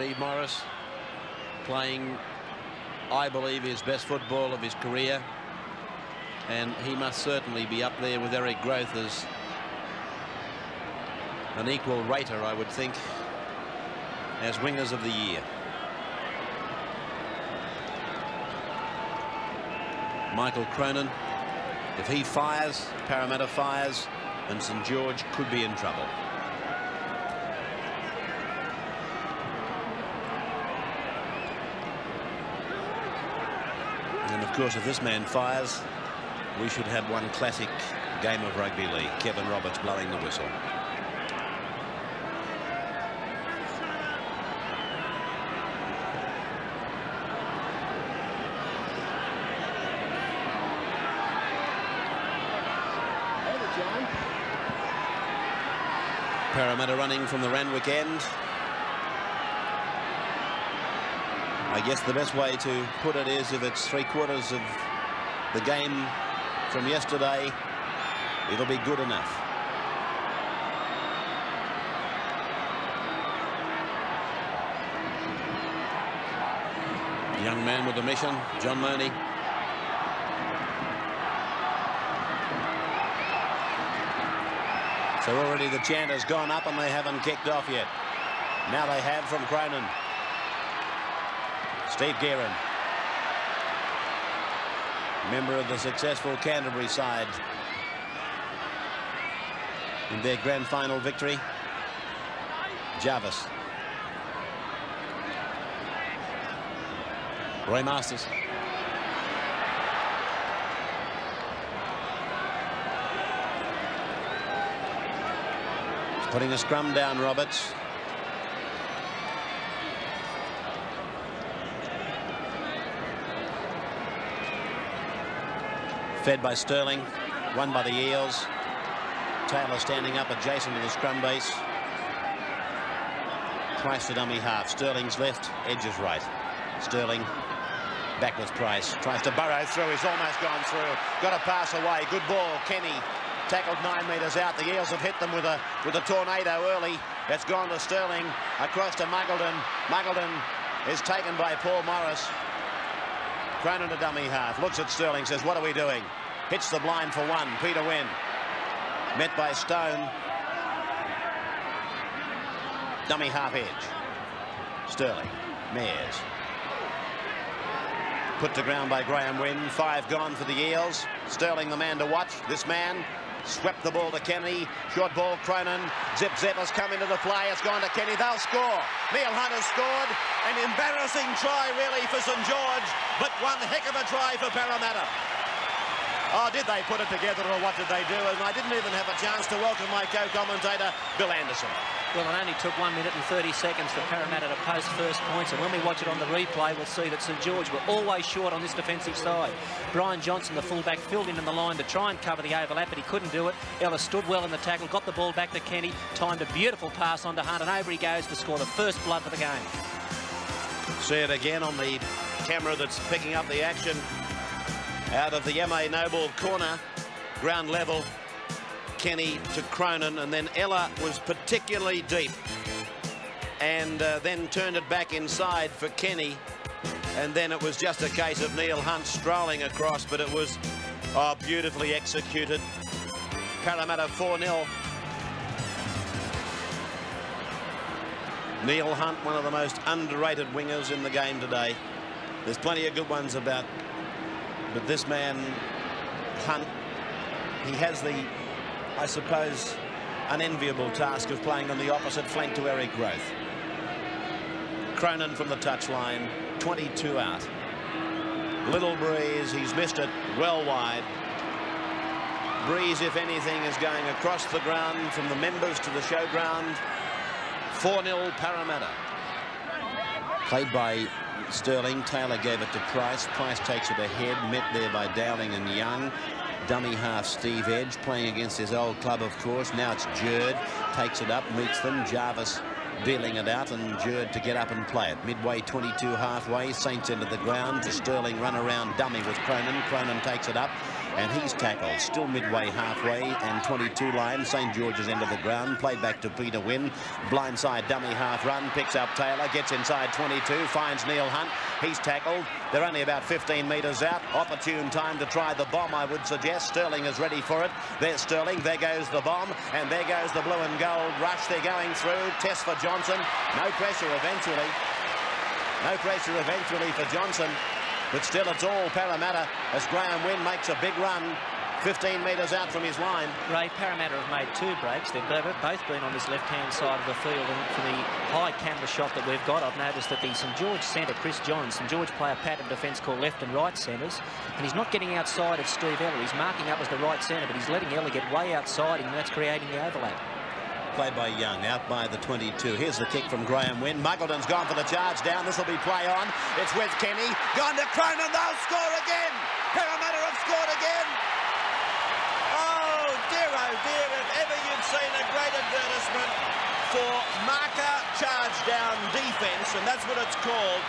Steve Morris, playing, I believe, his best football of his career. And he must certainly be up there with Eric Grothe as an equal rater, I would think, as wingers of the year. Michael Cronin, if he fires, Parramatta fires, and St George could be in trouble. And of course, if this man fires, we should have one classic game of rugby league. Kevin Roberts blowing the whistle. Parramatta running from the Randwick end. I guess the best way to put it is if it's 3/4 of the game from yesterday, it'll be good enough. Young man with a mission, John Mooney. So already the chant has gone up and they haven't kicked off yet. Now they have from Cronin. Steve Guerin, member of the successful Canterbury side in their grand final victory. Jarvis. Roy Masters. Putting a scrum down, Roberts. Fed by Sterling, won by the Eels. Taylor standing up adjacent to the scrum base. Price to dummy half. Sterling's left, Edge's right. Sterling back with Price. Tries to burrow through. He's almost gone through. Got a pass away. Good ball. Kenny tackled 9 metres out. The Eels have hit them with a tornado early. It's gone to Sterling. Across to Muggleton. Muggleton is taken by Paul Morris. Cronin a dummy half. Looks at Sterling. Says, what are we doing? Hits the blind for one. Peter Wynn. Met by Stone. Dummy half edge. Sterling. Mears. Put to ground by Graham Wynn. 5 gone for the Eels. Sterling the man to watch. This man swept the ball to Kenny. Short ball, Cronin. Zip has come into the play. It's gone to Kenny. They'll score. Neil Hunt has scored. An embarrassing try, really, for St George, but one heck of a try for Parramatta. Oh, did they put it together or what did they do? And I didn't even have a chance to welcome my co-commentator, Bill Anderson. Well, it only took 1 minute and 30 seconds for Parramatta to post first points, and when we watch it on the replay, we'll see that St George were always short on this defensive side. Brian Johnson, the fullback, filled in the line to try and cover the overlap, but he couldn't do it. Ellis stood well in the tackle, got the ball back to Kenny, timed a beautiful pass on to Hunt, and over he goes to score the first blood for the game. See it again on the camera that's picking up the action. Out of the M.A. Noble corner, ground level, Kenny to Cronin, and then Ella was particularly deep and then turned it back inside for Kenny, and then it was just a case of Neil Hunt strolling across, but it was beautifully executed. Parramatta 4-0. Neil Hunt, one of the most underrated wingers in the game today. There's plenty of good ones about, but this man, Hunt, he has the, I suppose, unenviable task of playing on the opposite flank to Eric Grothe. Cronin from the touchline, 22 out. Little breeze, he's missed it well wide. Breeze, if anything, is going across the ground from the members to the showground. 4-0 Parramatta. Played by Sterling. Taylor gave it to Price. Price takes it ahead, met there by Dowling and Young. Dummy half Steve Edge, playing against his old club, of course. Now it's Jerd, takes it up, meets them. Jarvis dealing it out, and Jerd to get up and play it. Midway 22 halfway, Saints into the ground to Sterling, run around dummy with Cronin. Cronin takes it up and he's tackled. Still midway halfway and 22 line. St George's end of the ground. Played back to Peter Wynn. Blindside dummy half run. Picks up Taylor. Gets inside 22. Finds Neil Hunt. He's tackled. They're only about 15 metres out. Opportune time to try the bomb, I would suggest. Sterling is ready for it. There's Sterling. There goes the bomb. And there goes the blue and gold rush. They're going through. Test for Johnson. No pressure eventually. No pressure eventually for Johnson. But still, it's all Parramatta as Graham Wynn makes a big run 15 metres out from his line. Ray, Parramatta have made 2 breaks. They've both been on this left-hand side of the field, and for the high camera shot that we've got, I've noticed that the St George centre, Chris Johns, St George play a pattern defence called left and right centres, and he's not getting outside of Steve Ella. He's marking up as the right centre, but he's letting Ella get way outside him, and that's creating the overlap. Played by Young, out by the 22. Here's the kick from Graham Wynn. Muggleton's gone for the charge down. This will be play on. It's with Kenny. Gone to Cronin. They'll score again. Parramatta have scored again. Oh dear, if ever you've seen a great advertisement for marker charge down defence, and that's what it's called.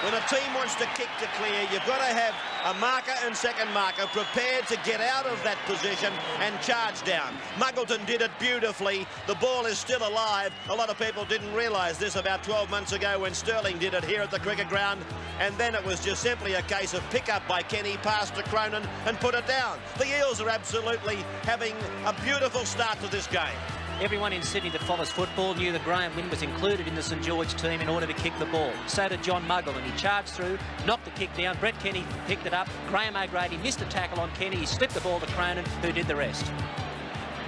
When a team wants to kick to clear, you've got to have a marker and second marker prepared to get out of that position and charge down. Muggleton did it beautifully. The ball is still alive. A lot of people didn't realise this about 12 months ago when Sterling did it here at the cricket ground. And then it was just simply a case of pick up by Kenny, pass to Cronin and put it down. The Eels are absolutely having a beautiful start to this game. Everyone in Sydney that follows football knew that Graham Wynn was included in the St George team in order to kick the ball. So did John Muggleton. He charged through, knocked the kick down. Brett Kenny picked it up. Graham O'Grady missed a tackle on Kenny. He slipped the ball to Cronin, who did the rest.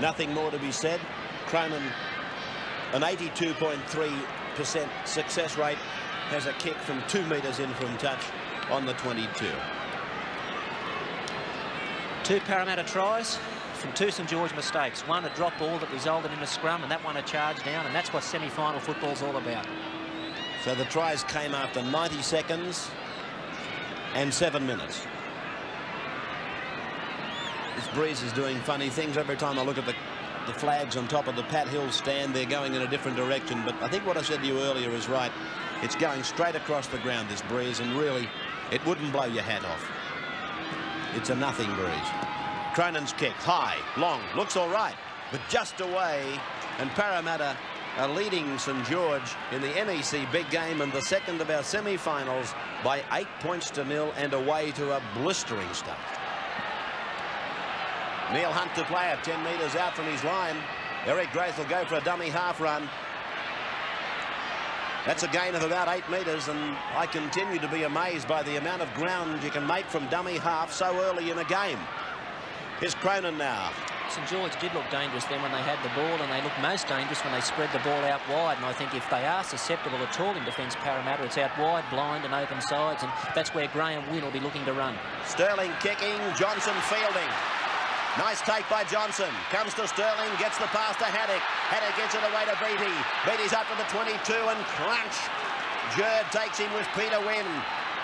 Nothing more to be said. Cronin, an 82.3% success rate, has a kick from 2 metres in from touch on the 22. 2 Parramatta tries from 2 St George mistakes. One a drop ball that resulted in a scrum, and that one a charge down, and that's what semi-final football's all about. So the tries came after 90 seconds and 7 minutes. This breeze is doing funny things. Every time I look at the flags on top of the Pat Hill stand, they're going in a different direction. But I think what I said to you earlier is right. It's going straight across the ground, this breeze, and really, it wouldn't blow your hat off. It's a nothing breeze. Cronin's kick, high, long, looks all right, but just away, and Parramatta are leading St George in the NEC big game and the second of our semi-finals by 8 points to 0 and away to a blistering start. Neil Hunt to play it 10 metres out from his line. Eric Grace will go for a dummy half run. That's a gain of about 8 metres, and I continue to be amazed by the amount of ground you can make from dummy half so early in a game. Here's Cronin now. St George did look dangerous then when they had the ball, and they looked most dangerous when they spread the ball out wide. And I think if they are susceptible at all in defence, Parramatta, it's out wide, blind and open sides, and that's where Graham Wynn will be looking to run. Sterling kicking, Johnson fielding. Nice take by Johnson. Comes to Sterling, gets the pass to Haddock. Haddock gets it away to Beattie. Beattie's up to the 22 and crunch. Jerd takes him with Peter Wynn.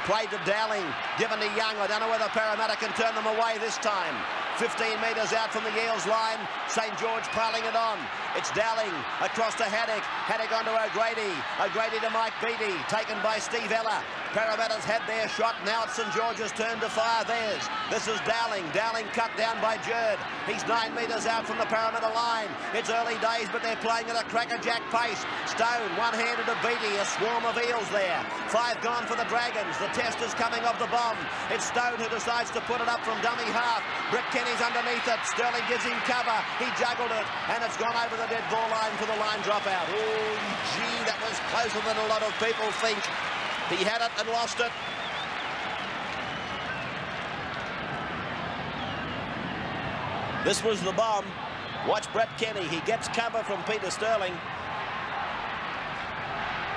Played to Dowling, given to Young. I don't know whether Parramatta can turn them away this time. 15 metres out from the Eels line. St George piling it on. It's Dowling across to Haddock. Haddock onto O'Grady. O'Grady to Mike Beattie. Taken by Steve Ella. Parramatta's had their shot. Now it's St George's turn to fire theirs. This is Dowling. Dowling cut down by Jerd. He's 9 metres out from the Parramatta line. It's early days, but they're playing at a crackerjack pace. Stone, one-handed to Beattie. A swarm of Eels there. 5 gone for the Dragons. The test is coming of the bomb. It's Stone who decides to put it up from dummy half. Brett Kenny's underneath it. Sterling gives him cover. He juggled it, and it's gone over the dead ball line for the line dropout. Oh, gee, that was closer than a lot of people think. He had it and lost it. This was the bomb. Watch Brett Kenny. He gets cover from Peter Sterling.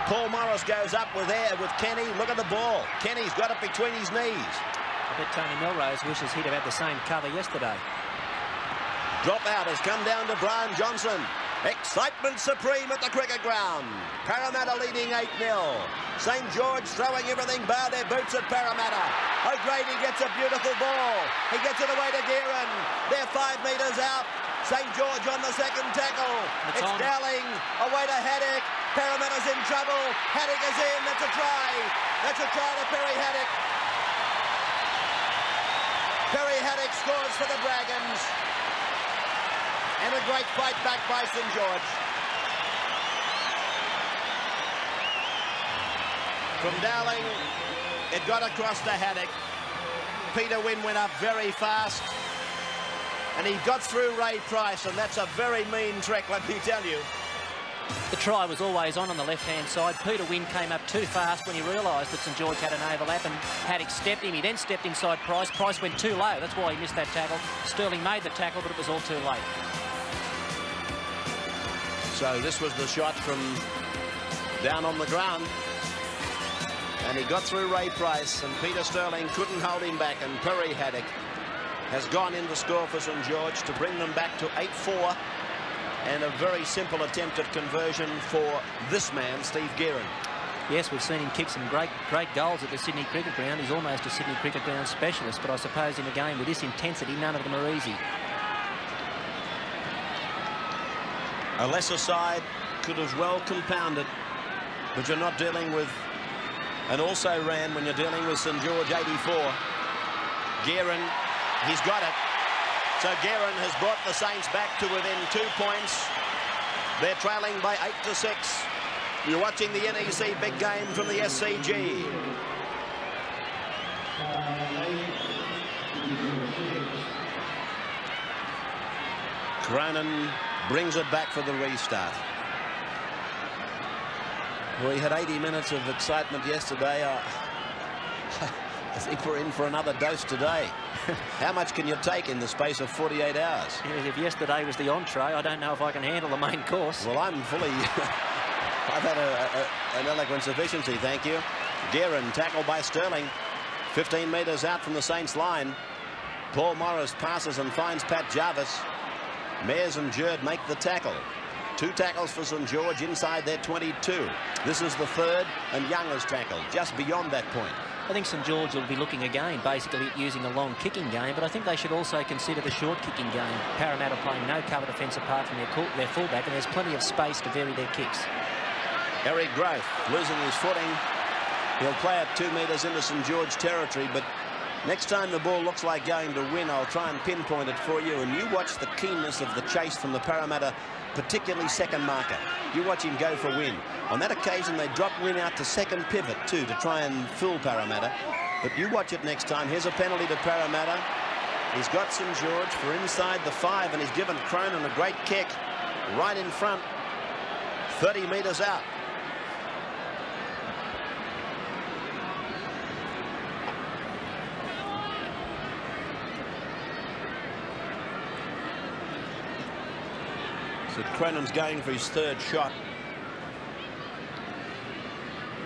Paul Morris goes up with Kenny. Look at the ball. Kenny's got it between his knees. I bet Tony Melrose wishes he'd have had the same cover yesterday. Dropout has come down to Brian Johnson. Excitement supreme at the cricket ground. Parramatta leading 8-0. St George throwing everything, bar their boots at Parramatta. O'Grady gets a beautiful ball. He gets it away to Gearan. They're 5 metres out. St George on the second tackle. It's Dowling away to Haddock. Parramatta's in trouble. Haddock is in. That's a try. That's a try to Perry Haddock. Perry Haddock scores for the Dragons. And a great fight back by St George. From Dowling, it got across to Haddock. Peter Wynn went up very fast. And he got through Ray Price, and that's a very mean trick, let me tell you. The try was always on the left-hand side. Peter Wynn came up too fast when he realised that St George had an overlap, and Haddock stepped him. He then stepped inside Price. Price went too low. That's why he missed that tackle. Sterling made the tackle, but it was all too late. So this was the shot from down on the ground. And he got through Ray Price, and Peter Sterling couldn't hold him back, and Perry Haddock has gone in to score for St George to bring them back to 8-4, and a very simple attempt at conversion for this man, Steve Gearin. Yes, we've seen him kick some great goals at the Sydney Cricket Ground. He's almost a Sydney Cricket Ground specialist, but I suppose in a game with this intensity, none of them are easy. A lesser side could as well compound it, but you're not dealing with an also-ran when you're dealing with St George 84. Gearin, he's got it. So Gearin has brought the Saints back to within 2 points. They're trailing by 8-6. You're watching the NEC big game from the SCG. Cronin brings it back for the restart. We had 80 minutes of excitement yesterday. I think we're in for another dose today. How much can you take in the space of 48 hours? Yes, if yesterday was the entree, I don't know if I can handle the main course. Well, I'm fully... I've had an eloquent sufficiency, thank you. Gearin tackled by Sterling. 15 metres out from the Saints line. Paul Morris passes and finds Pat Jarvis. Mayers and Jerd make the tackle. 2 tackles for St George inside their 22. This is the third, and Young has tackled just beyond that point. I think St George will be looking again basically at using a long kicking game, but I think they should also consider the short kicking game. Parramatta playing no cover defence apart from their fullback, and there's plenty of space to vary their kicks. Eric Groth losing his footing. He'll play it 2 metres into St George territory, but next time the ball looks like going to Win, I'll try and pinpoint it for you, and you watch the keenness of the chase from the Parramatta, particularly second marker. You watch him go for Win. On that occasion, they dropped Win out to second pivot, too, to try and fool Parramatta. But you watch it next time. Here's a penalty to Parramatta. He's got St George for inside the 5, and he's given Cronin a great kick right in front, 30 metres out. So Cronin's going for his third shot.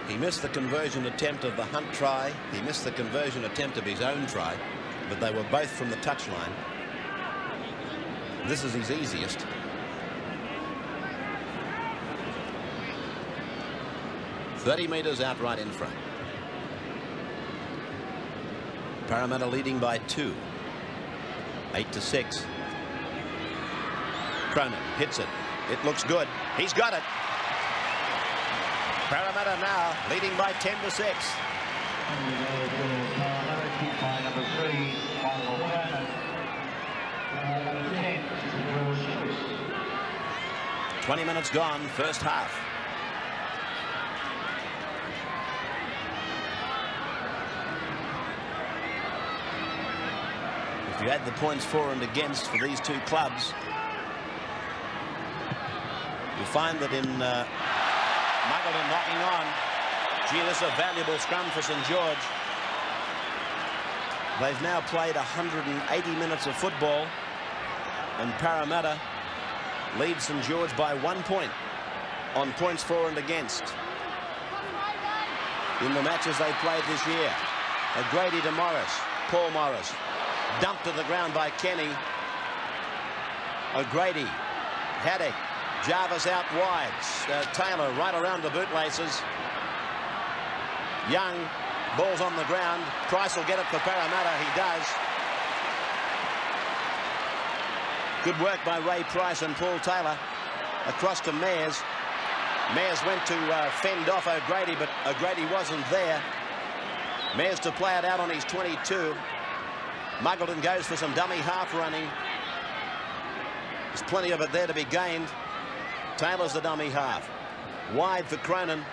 He missed the conversion attempt of the Hunt try. He missed the conversion attempt of his own try, but they were both from the touchline. This is his easiest. "30 metres out right in front. Parramatta leading by 2. 8-6. Cronin hits it. It looks good. He's got it. Parramatta now leading by 10-6. 20 minutes gone, first half. If you add the points for and against for these two clubs, you find that in Muggleton knocking on, gee, this is a valuable scrum for St George. They've now played 180 minutes of football, and Parramatta leads St George by 1 point on points for and against in the matches they played this year. O'Grady to Morris. Paul Morris dumped to the ground by Kenny. O'Grady, Haddock, Jarvis out wide. Taylor right around the bootlaces. Young, ball's on the ground. Price will get it for Parramatta. He does. Good work by Ray Price and Paul Taylor. Across to Mayers. Mayers went to fend off O'Grady, but O'Grady wasn't there. Mayers to play it out on his 22. Muggleton goes for some dummy half running. There's plenty of it there to be gained. Taylor's the dummy half. Wide for Cronin.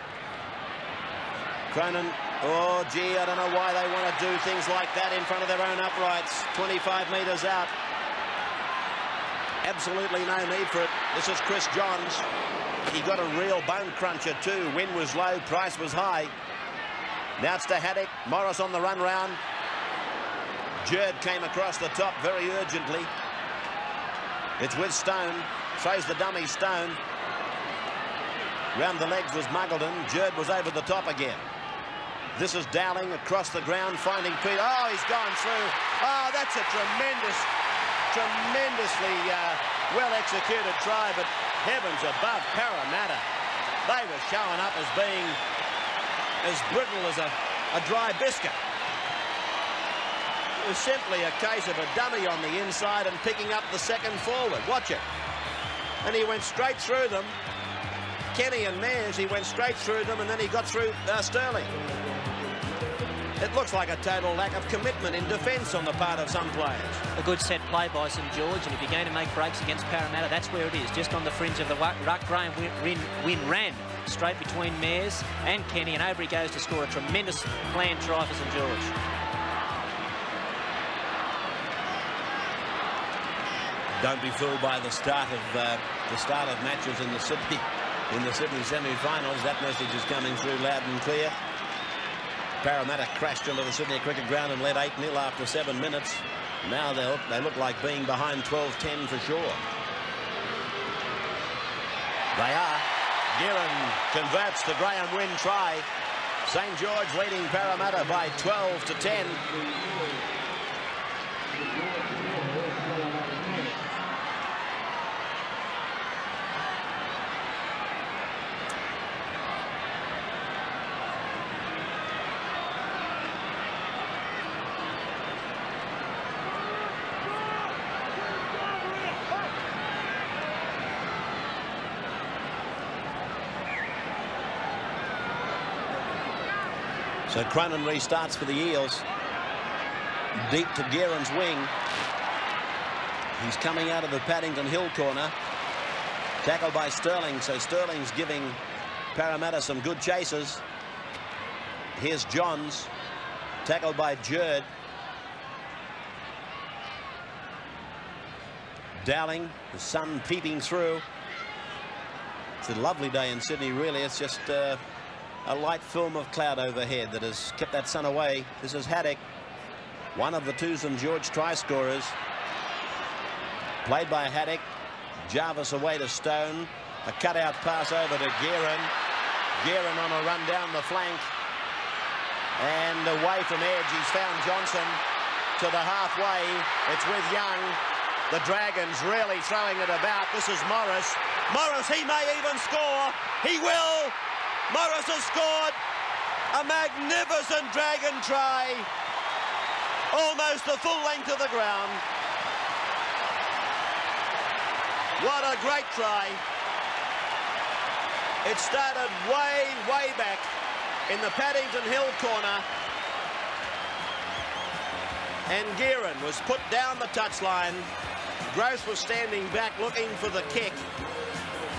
Cronin, oh gee, I don't know why they want to do things like that in front of their own uprights. 25 metres out. Absolutely no need for it. This is Chris Johns. He got a real bone cruncher too. Wind was low, price was high. Now it's to Haddock. Morris on the run round. Jerd came across the top very urgently. It's with Stone. Throws the dummy Stone. Round the legs was Muggleton. Jerd was over the top again. This is Dowling across the ground, finding Pete. Oh, he's gone through. Oh, that's a tremendously well-executed try, but heavens above, Parramatta. They were showing up as being as brittle as a dry biscuit. It was simply a case of a dummy on the inside and picking up the second forward. Watch it. And he went straight through them. Kenny and Mears, he went straight through them, and then he got through Sterling. It looks like a total lack of commitment in defence on the part of some players. A good set play by St George, and if you're going to make breaks against Parramatta, that's where it is, just on the fringe of the ruck. Graham Wynn ran straight between Mears and Kenny, and over he goes to score a tremendous planned try for St George. Don't be fooled by the start of matches in the Sydney semi-finals. That message is coming through loud and clear. Parramatta crashed into the Sydney cricket ground and led 8-0 after 7 minutes. Now they look like being behind 12-10 for sure. They are. Guerin converts the Graham Wynn try. St George leading Parramatta by 12-10. So Cronin restarts for the Eels. Deep to Guerin's wing. He's coming out of the Paddington Hill corner. Tackled by Sterling, so Sterling's giving Parramatta some good chases. Here's Johns. Tackled by Jerd. Dowling, the sun peeping through. It's a lovely day in Sydney, really. It's just a light film of cloud overhead that has kept that sun away. This is Haddock, one of the two St George try scorers. Played by Haddock. Jarvis away to Stone. A cutout pass over to Guerin. Guerin on a run down the flank. And away from edge, he's found Johnson to the halfway. It's with Young. The Dragons really throwing it about. This is Morris. Morris, he may even score. He will. Morris has scored a magnificent Dragon try, almost the full length of the ground. What a great try. It started way back in the Paddington Hill corner, and Guerin was put down the touchline. Gross was standing back looking for the kick.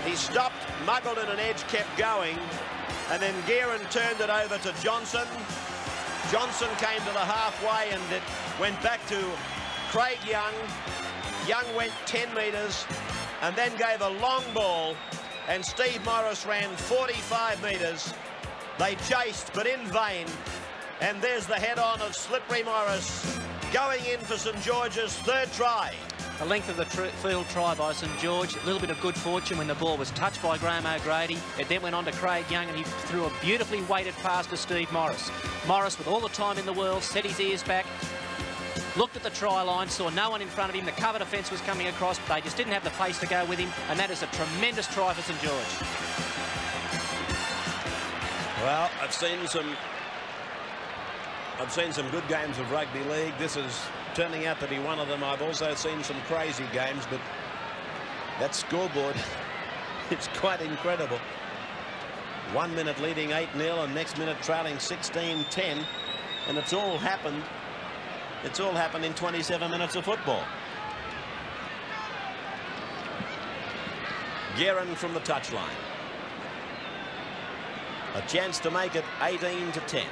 He stopped, Muggleton and Edge kept going. And then Guerin turned it over to Johnson. Johnson came to the halfway and it went back to Craig Young. Young went 10 metres and then gave a long ball. And Steve Morris ran 45 metres. They chased, but in vain. And there's the head-on of Slippery Morris going in for St George's third try. The length of the field try by St George. A little bit of good fortune when the ball was touched by Graham O'Grady. It then went on to Craig Young and he threw a beautifully weighted pass to Steve Morris. Morris, with all the time in the world, set his ears back, looked at the try line, saw no one in front of him. The cover defence was coming across, but they just didn't have the pace to go with him, and that is a tremendous try for St George. Well, I've seen some good games of rugby league. This is turning out to be one of them. I've also seen some crazy games, but that scoreboard, it's quite incredible. 1 minute leading 8-0 and next minute trailing 16-10, and it's all happened It's all happened in 27 minutes of football. Guerin from the touchline. A chance to make it 18-10.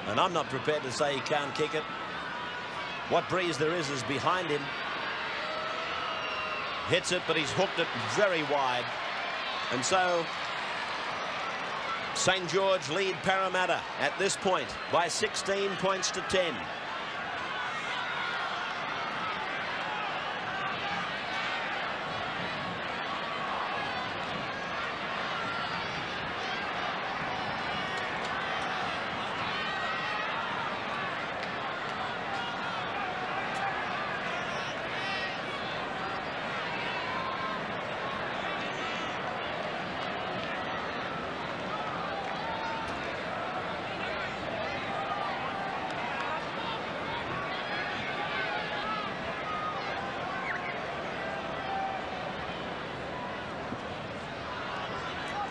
And I'm not prepared to say he can't kick it. What breeze there is behind him. Hits it, but he's hooked it very wide. And so St. George lead Parramatta at this point by 16 points to 10.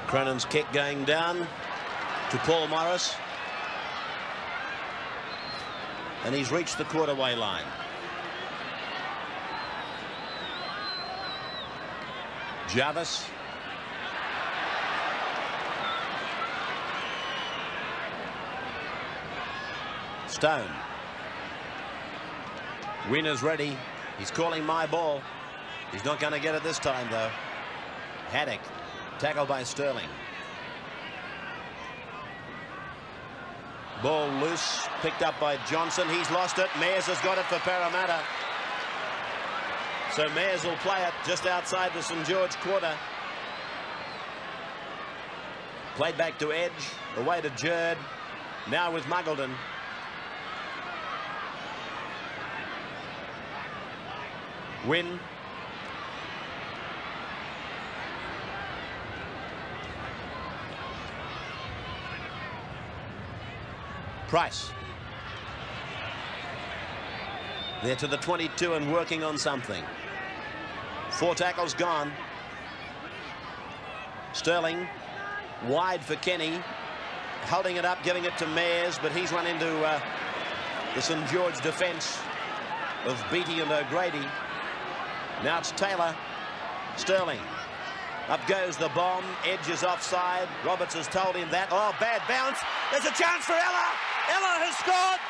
Cronen's kick going down to Paul Morris. And he's reached the quarterway line. Jarvis. Stone. Winner's ready. He's calling my ball. He's not going to get it this time, though. Haddock. Tackled by Sterling. Ball loose, picked up by Johnson. He's lost it. Mayers has got it for Parramatta. So Mayers will play it just outside the St. George quarter. Played back to Edge, away to Jerd. Now with Muggleton. Win. Price. They're to the 22 and working on something. 4 tackles gone. Sterling wide for Kenny, holding it up, giving it to Mayers, but he's run into the St. George defence of Beattie and O'Grady. Now it's Taylor. Sterling. Up goes the bomb. Edge is offside. Roberts has told him that. Oh, bad bounce. There's a chance for Ella. Ella has scored.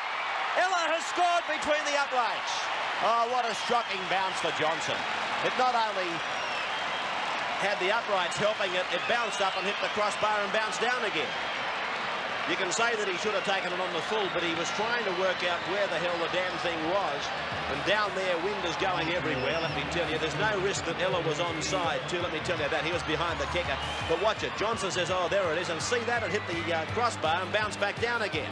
Ella has scored between the uprights. Oh, what a shocking bounce for Johnson. It not only had the uprights helping it, it bounced up and hit the crossbar and bounced down again. You can say that he should have taken it on the full, but he was trying to work out where the hell the damn thing was. And down there, wind is going everywhere, let me tell you. There's no risk that Ella was onside, too, let me tell you that. He was behind the kicker. But watch it. Johnson says, oh, there it is. And see that? It hit the crossbar and bounced back down again.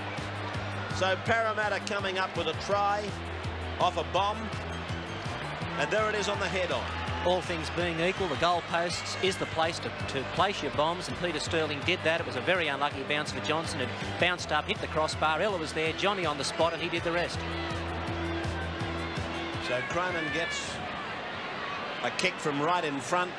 So Parramatta coming up with a try off a bomb. And there it is on the head-on. All things being equal, the goalposts is the place to place your bombs, and Peter Sterling did that. It was a very unlucky bounce for Johnson. It bounced up, hit the crossbar. Ella was there, Johnny on the spot, and he did the rest. So Cronin gets a kick from right in front.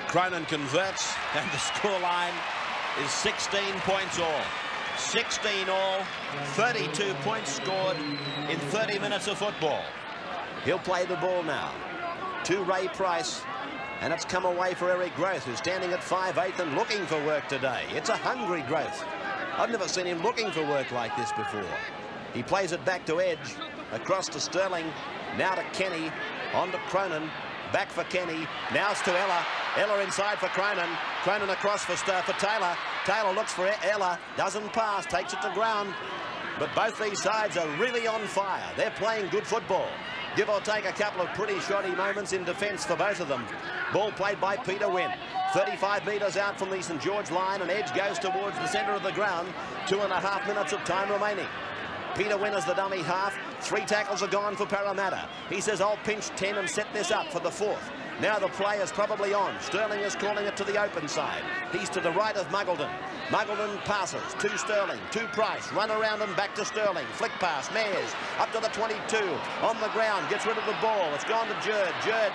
Cronin converts, and the scoreline is 16 points all. 16 all, 32 points scored in 30 minutes of football. He'll play the ball now to Ray Price, and it's come away for Eric Growth, who's standing at 5'8" and looking for work today. It's a hungry Growth. I've never seen him looking for work like this before. He plays it back to Edge, across to Sterling, now to Kenny, on to Cronin, back for Kenny, now it's to Ella. Ella inside for Cronin. Cronin across for Taylor. Taylor looks for Ella, doesn't pass, takes it to ground. But both these sides are really on fire. They're playing good football. Give or take a couple of pretty shoddy moments in defence for both of them. Ball played by Peter Wynn. 35 metres out from the St. George line, and Edge goes towards the centre of the ground. 2.5 minutes of time remaining. Peter Wynn is the dummy half. 3 tackles are gone for Parramatta. He says, I'll pinch 10 and set this up for the 4th. Now the play is probably on. Sterling is calling it to the open side. He's to the right of Muggleton. Muggleton passes to Sterling, to Price, run around and back to Sterling. Flick pass, Mayers, up to the 22, on the ground, gets rid of the ball. It's gone to Jerd. Jerd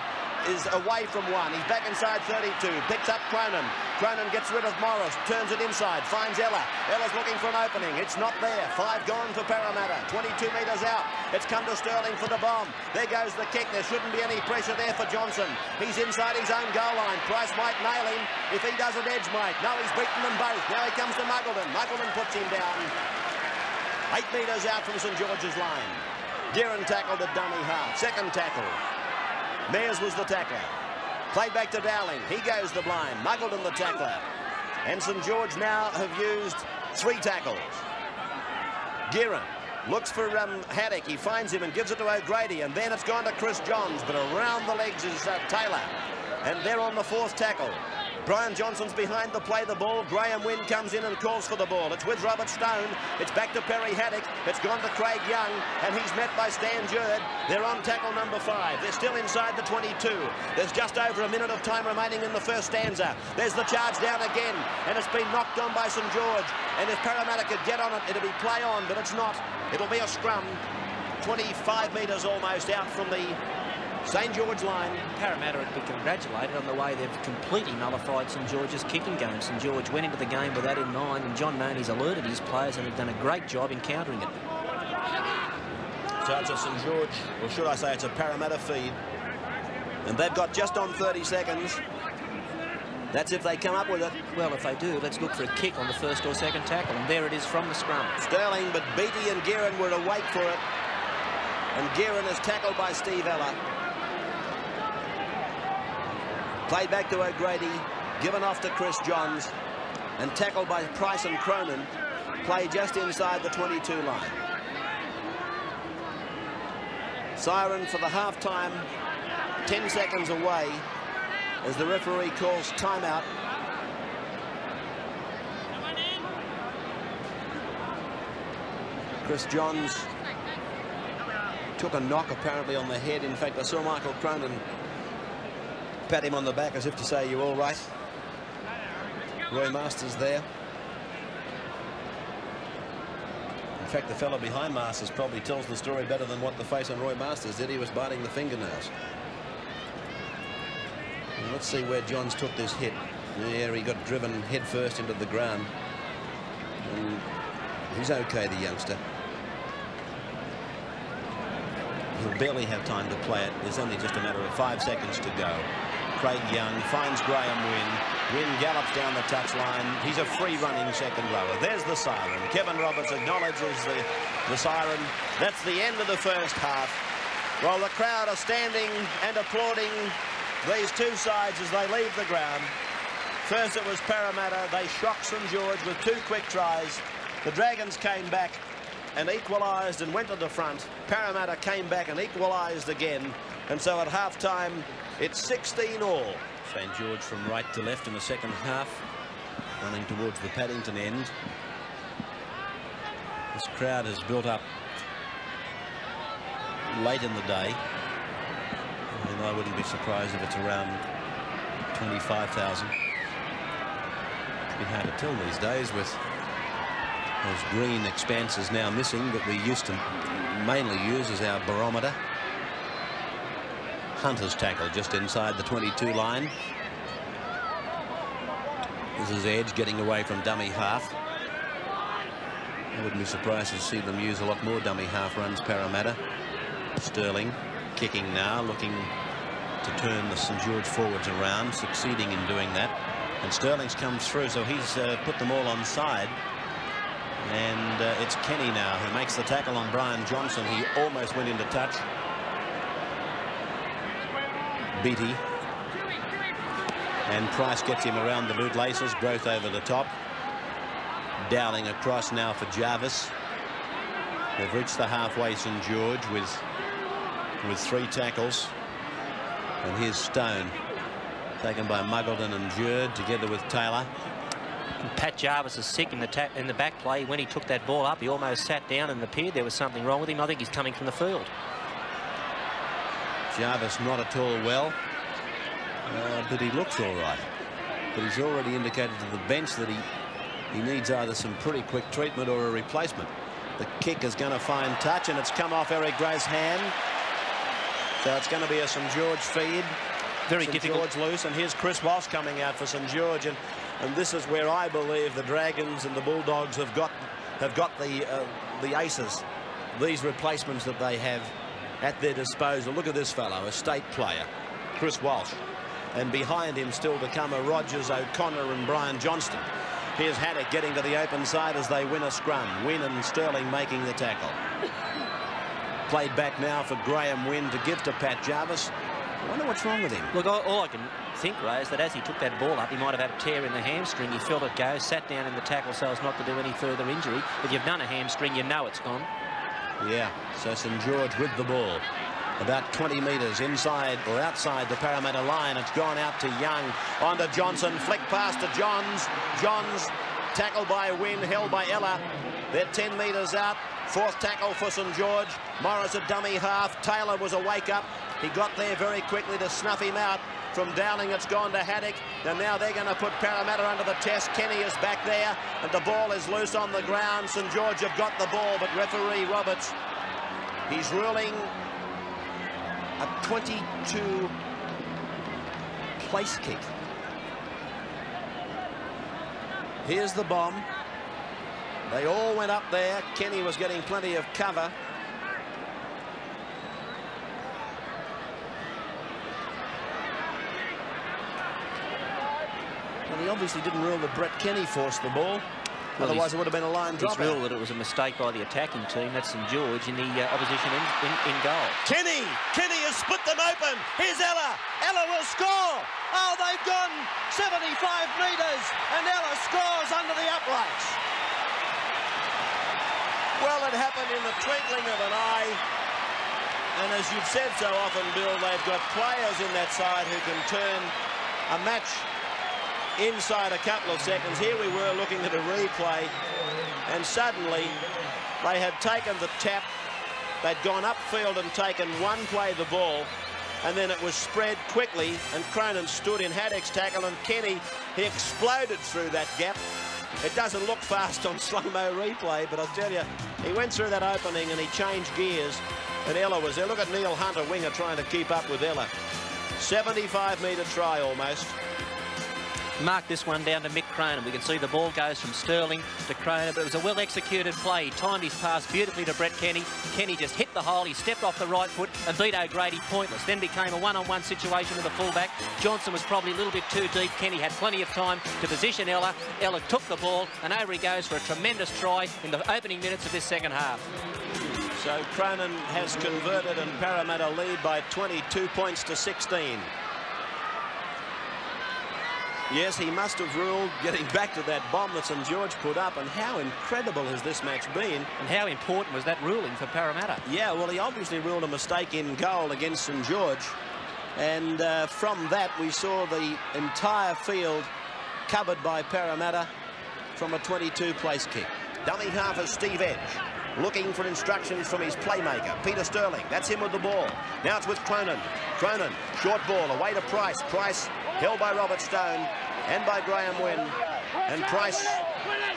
is away from one. He's back inside 32. Picks up Cronin. Cronin gets rid of Morris. Turns it inside. Finds Ella. Ella's looking for an opening. It's not there. 5 gone for Parramatta. 22 metres out. It's come to Sterling for the bomb. There goes the kick. There shouldn't be any pressure there for Johnson. He's inside his own goal line. Price might nail him. If he doesn't, Edge might. No, he's beaten them both. Now he comes to Muggleton. Muggleton puts him down. 8 metres out from St George's line. Guerin tackled at dummy half. Second tackle. Mears was the tackler. Played back to Dowling. He goes the blind. Muggleton the tackler. And St George now have used 3 tackles. Guerin looks for Haddock. He finds him and gives it to O'Grady. And then it's gone to Chris Johns. But around the legs is Taylor. And they're on the 4th tackle. Brian Johnson's behind the play the ball. Graham Wynn comes in and calls for the ball. It's with Robert Stone. It's back to Perry Haddock. It's gone to Craig Young, and he's met by Stan Jurd. They're on tackle number 5. They're still inside the 22. There's just over a minute of time remaining in the first stanza. There's the charge down again, and it's been knocked on by St George. And if Parramatta could get on it, it'll be play on, but it's not. It'll be a scrum. 25 metres almost out from the St George line. Parramatta would be congratulated on the way they've completely nullified St George's kicking game. St George went into the game with that in mind, and John Mooney's alerted his players and have done a great job in countering it. So it's a St George, or should I say it's a Parramatta feed. And they've got just on 30 seconds. That's if they come up with it. Well, if they do, let's look for a kick on the first or second tackle. And there it is from the scrum. Sterling, but Beattie and Guerin were awake for it. And Guerin is tackled by Steve Ella. Played back to O'Grady, given off to Chris Johns, and tackled by Price and Cronin. Play just inside the 22 line. Siren for the half-time, 10 seconds away as the referee calls timeout. Chris Johns took a knock apparently on the head. In fact, I saw Michael Cronin pat him on the back as if to say, "You all right?" Roy Masters there. In fact, the fellow behind Masters probably tells the story better than what the face on Roy Masters did. He was biting the fingernails. And let's see where Johns took this hit. There, he got driven head first into the ground. And he's okay, the youngster. He'll barely have time to play it. There's only just a matter of 5 seconds to go. Craig Young finds Graham Wynn. Wynn gallops down the touchline. He's a free-running second rower. There's the siren. Kevin Roberts acknowledges the siren. That's the end of the first half. While the crowd are standing and applauding these two sides as they leave the ground. First it was Parramatta. They shocked St George with 2 quick tries. The Dragons came back and equalised and went to the front. Parramatta came back and equalised again. And so at half-time, it's 16 all. St George from right to left in the second half, running towards the Paddington end. This crowd has built up late in the day, and I wouldn't be surprised if it's around 25,000. It's been hard to tell these days with those green expanses now missing that we used to mainly use as our barometer. Hunter's tackle just inside the 22 line. This is Edge getting away from dummy half. I wouldn't be surprised to see them use a lot more dummy half runs, Parramatta. Sterling kicking now, looking to turn the St George forwards around, succeeding in doing that. And Sterling's comes through, so he's put them all on side. And it's Kenny now who makes the tackle on Brian Johnson. He almost went into touch. Beattie. And Price gets him around the bootlaces. Growth over the top. Dowling across now for Jarvis. They've reached the halfway St George with 3 tackles. And here's Stone, taken by Muggleton and Jurd together with Taylor. And Pat Jarvis is sick in the back play. When he took that ball up, he almost sat down and appeared there was something wrong with him. I think he's coming from the field. Jarvis not at all well, but he looks all right. But he's already indicated to the bench that he needs either some pretty quick treatment or a replacement. The kick is going to find touch, and it's come off Eric Gray's hand. So it's going to be a St George feed. Very St. difficult. George loose, and here's Chris Walsh coming out for St. George, and this is where I believe the Dragons and the Bulldogs have got the aces, these replacements that they have at their disposal. Look at this fellow, a state player, Chris Walsh, and behind him still to come are Rogers, O'Connor and Brian Johnston. Here's Haddock getting to the open side as they win a scrum. Wynn and Sterling making the tackle. Played back now for Graham Wynn to give to Pat Jarvis. I wonder what's wrong with him. Look, all I can think, Ray, is that as he took that ball up, he might have had a tear in the hamstring. He felt it go, sat down in the tackle so as not to do any further injury. If you've done a hamstring, you know it's gone. Yeah, so St. George with the ball. About 20 metres inside or outside the Parramatta line. It's gone out to Young. On to Johnson. Flick pass to Johns. Johns tackled by Wynn, held by Ella. They're 10 metres out. Fourth tackle for St. George. Morris a dummy half. Taylor was a wake-up. He got there very quickly to snuff him out. From Downing, it's gone to Haddock. And now they're going to put Parramatta under the test. Kenny is back there. And the ball is loose on the ground. St. George have got the ball, but referee Roberts, he's ruling a 22 place kick. Here's the bomb. They all went up there. Kenny was getting plenty of cover. And he obviously didn't rule that Brett Kenny forced the ball. Well, otherwise it would have been a line drop. He's ruled that it was a mistake by the attacking team. That's St. George in the opposition in goal. Kenny has split them open. Here's Ella. Ella will score. Oh, they've gone 75 metres and Ella scores under the uprights. Well, it happened in the twinkling of an eye. And as you've said so often, Bill, they've got players in that side who can turn a match inside a couple of seconds. Here we were looking at a replay, and suddenly they had taken the tap. They'd gone upfield and taken one play the ball, and then it was spread quickly, and Cronin stood in Haddock's tackle, and Kenny, he exploded through that gap. It doesn't look fast on slow-mo replay, but I'll tell you, he went through that opening and he changed gears, and Ella was there. Look at Neil Hunter, winger, trying to keep up with Ella. 75-metre try almost. Mark this one down to Mick Cronin. We can see the ball goes from Sterling to Cronin, but it was a well-executed play. He timed his pass beautifully to Brett Kenny. Kenny just hit the hole. He stepped off the right foot and beat O'Grady pointless. Then became a one-on-one situation with the fullback. Johnson was probably a little bit too deep. Kenny had plenty of time to position Ella. Ella took the ball, and over he goes for a tremendous try in the opening minutes of this second half. So Cronin has converted, and Parramatta lead by 22 points to 16. Yes, he must have ruled, getting back to that bomb that St. George put up, and how incredible has this match been. And how important was that ruling for Parramatta? Yeah, well, he obviously ruled a mistake in goal against St. George, and from that we saw the entire field covered by Parramatta from a 22 place kick. Dummy half is Steve Edge, looking for instructions from his playmaker, Peter Sterling. That's him with the ball. Now it's with Cronin. Cronin, short ball, away to Price. Price held by Robert Stone and by Graham Wynn. And Price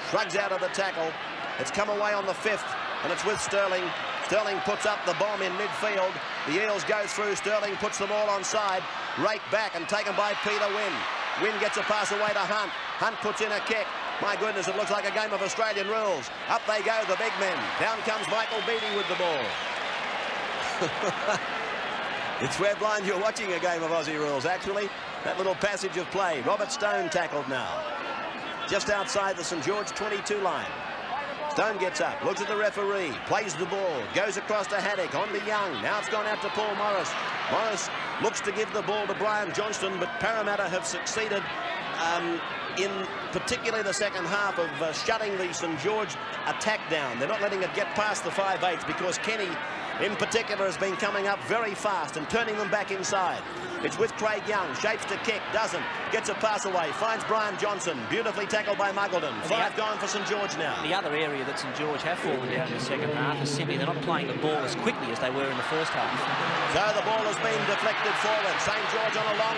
shrugs out of the tackle. It's come away on the 5th, and it's with Sterling. Sterling puts up the bomb in midfield. The Eels go through. Sterling puts them all onside. Raked back and taken by Peter Wynn. Wynn gets a pass away to Hunt. Hunt puts in a kick. My goodness, it looks like a game of Australian rules. Up they go, the big men. Down comes Michael Beattie with the ball. It's where blind you're watching a game of Aussie rules, actually. That little passage of play. Robert Stone tackled now. Just outside the St. George 22 line. Stone gets up, looks at the referee, plays the ball, goes across to Haddock, on to Young. Now it's gone out to Paul Morris. Morris looks to give the ball to Brian Johnston, but Parramatta have succeeded in particularly the second half of shutting the St. George attack down. They're not letting it get past the 5/8 because Kenny in particular has been coming up very fast and turning them back inside. It's with Craig Young, shapes to kick, doesn't, gets a pass away, finds Brian Johnson, beautifully tackled by Muggleton. 5 gone for St. George now. The other area that St. George have fallen down in the second half is simply they're not playing the ball as quickly as they were in the first half. So the ball has been deflected forward. St. George on a long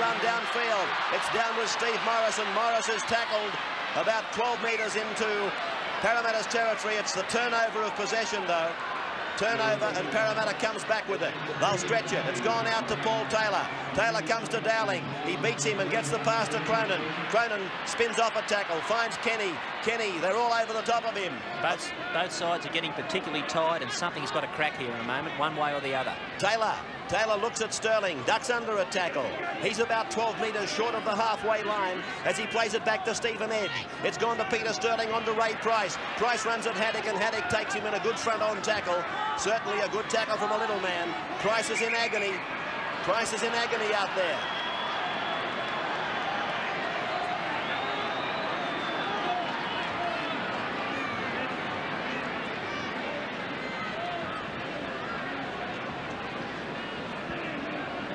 run downfield. It's down with Steve Morris, and Morris is tackled about 12 metres into Parramatta's territory. It's the turnover of possession, though. turnover, and Parramatta comes back with it. They'll stretch it. It's gone out to Paul Taylor. Taylor comes to Dowling. He beats him and gets the pass to Cronin. Cronin spins off a tackle, finds Kenny. Kenny, they're all over the top of him. Both sides are getting particularly tired, and something's got to crack here in a moment, one way or the other. Taylor looks at Sterling, ducks under a tackle. He's about 12 metres short of the halfway line as he plays it back to Stephen Edge. It's gone to Peter Sterling, on to Ray Price. Price runs at Haddock, and Haddock takes him in a good front-on tackle. Certainly a good tackle from a little man. Price is in agony. Price is in agony out there.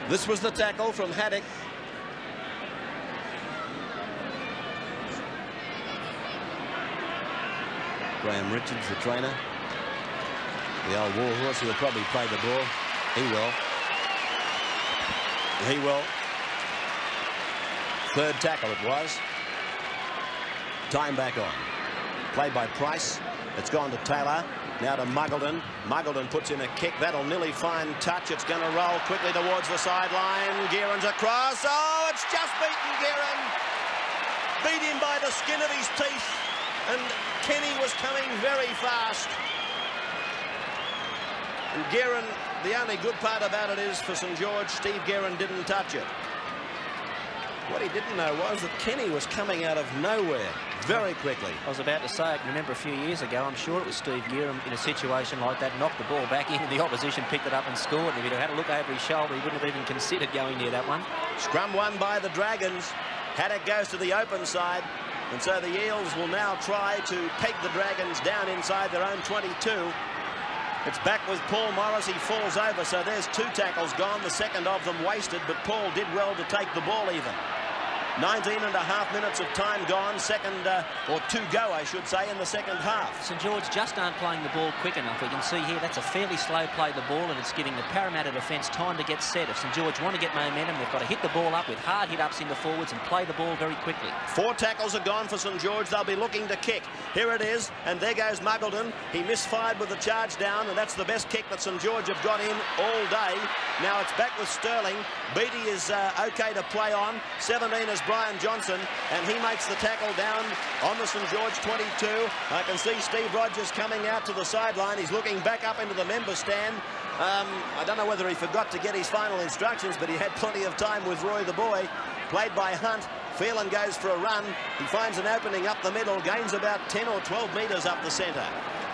This was the tackle from Haddock. Graham Richards, the trainer. The old war horse, who will probably play the ball. He will. He will. Third tackle it was. Time back on. Played by Price. It's gone to Taylor. Now to Muggleton. Muggleton puts in a kick. That'll nearly find touch. It's going to roll quickly towards the sideline. Guerin's across. Oh, it's just beaten Guerin. Beat him by the skin of his teeth. And Kenny was coming very fast. And Guerin, the only good part about it is for St George, Steve Guerin didn't touch it. What he didn't know was that Kenny was coming out of nowhere very quickly. I was about to say, I can remember a few years ago, I'm sure it was Steve Guerin in a situation like that, knocked the ball back into the opposition, picked it up and scored. And if he'd had a look over his shoulder, he wouldn't have even considered going near that one. Scrum won by the Dragons. Haddock goes to the open side. And so the Eels will now try to peg the Dragons down inside their own 22. It's back with Paul Morris. He falls over, so there's 2 tackles gone, the second of them wasted, but Paul did well to take the ball even. 19.5 minutes of time gone, or 2 go, I should say, in the second half. St George just aren't playing the ball quick enough. We can see here that's a fairly slow play the ball, and it's giving the Parramatta defence time to get set. If St George want to get momentum, they've got to hit the ball up with hard hit-ups in the forwards and play the ball very quickly. 4 tackles are gone for St George. They'll be looking to kick. Here it is, and there goes Muggleton. He misfired with the charge down, and that's the best kick that St George have got in all day. Now it's back with Sterling. Beattie is OK to play on. 17 is Brian Johnson, and he makes the tackle down on the St George 22. I can see Steve Rogers coming out to the sideline. He's looking back up into the member stand. I don't know whether he forgot to get his final instructions, but he had plenty of time with Roy the Boy. Played by Hunt. Phelan goes for a run. He finds an opening up the middle, gains about 10 or 12 metres up the centre.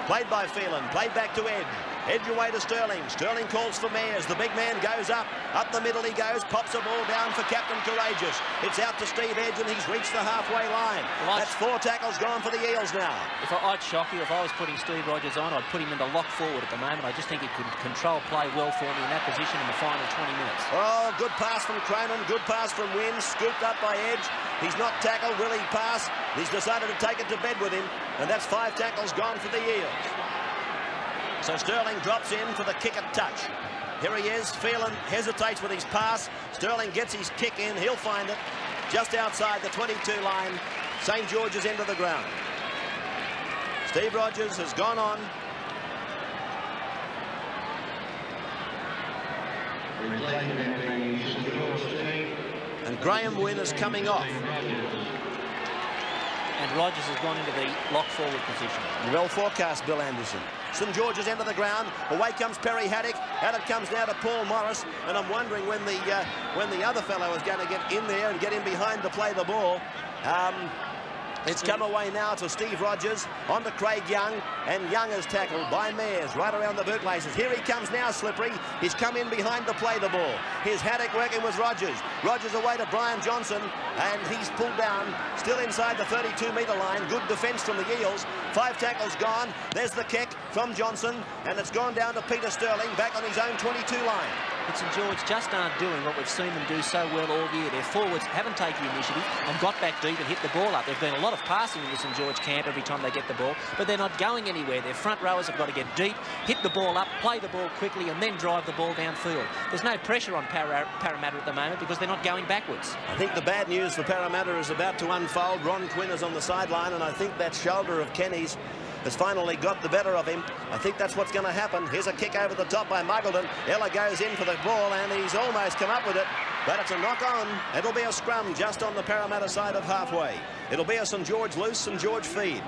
Played by Phelan, played back to Edge. Edge away to Sterling. Sterling calls for Mears. The big man goes up. Up the middle he goes. Pops a ball down for Captain Courageous. It's out to Steve Edge, and he's reached the halfway line. That's 4 tackles gone for the Eels now. I'd shock you if I was putting Steve Rogers on. I'd put him into lock forward at the moment. I just think he could control play well for me in that position in the final 20 minutes. Oh, good pass from Cronin. Good pass from Wynn. Scooped up by Edge. He's not tackled. Will he pass? He's decided to take it to bed with him. And that's 5 tackles gone for the Eels. So Sterling drops in for the kick at touch. Here he is. Phelan hesitates with his pass. Sterling gets his kick in. He'll find it just outside the 22 line. St George's into the ground. Steve Rogers has gone on. And Graham Wynn is coming off. And Rogers has gone into the lock forward position. Well forecast, Bill Anderson. St George's into the ground. Away comes Perry Haddock. Haddock comes now to Paul Morris. And I'm wondering when the other fellow is going to get in there and get in behind to play the ball. It's come away now to Steve Rogers, on to Craig Young, and Young is tackled by Mears right around the bootlaces. Here he comes now, Slippery. He's come in behind to play the ball. Here's Haddock working with Rogers. Rogers away to Brian Johnson, and he's pulled down, still inside the 32-metre line. Good defence from the Eels. 5 tackles gone. There's the kick from Johnson, and it's gone down to Peter Sterling, back on his own 22 line. But St George just aren't doing what we've seen them do so well all year. Their forwards haven't taken the initiative and got back deep and hit the ball up. There's been a lot of passing in the St George camp every time they get the ball, but they're not going anywhere. Their front rowers have got to get deep, hit the ball up, play the ball quickly, and then drive the ball downfield. There's no pressure on Parramatta at the moment because they're not going backwards. I think the bad news for Parramatta is about to unfold. Ron Quinn is on the sideline, and I think that shoulder of Kenny's has finally got the better of him. I think that's what's going to happen. Here's a kick over the top by Muggleton. Ella goes in for the ball, and he's almost come up with it, but it's a knock-on. It'll be a scrum just on the Parramatta side of halfway. It'll be a St George loose, St George feed.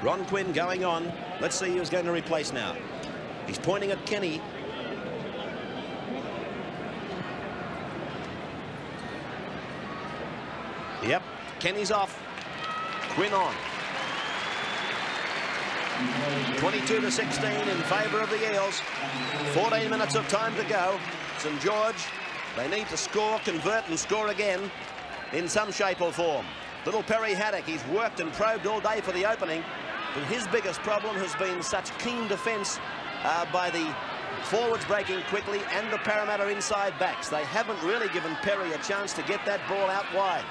Ron Quinn going on. Let's see who's going to replace now. He's pointing at Kenny. Yep, Kenny's off. Quinn on. 22-16 in favour of the Eels. 14 minutes of time to go. St George, they need to score, convert and score again in some shape or form. Little Perry Haddock, he's worked and probed all day for the opening, but his biggest problem has been such keen defence by the forwards breaking quickly and the Parramatta inside backs. They haven't really given Perry a chance to get that ball out wide.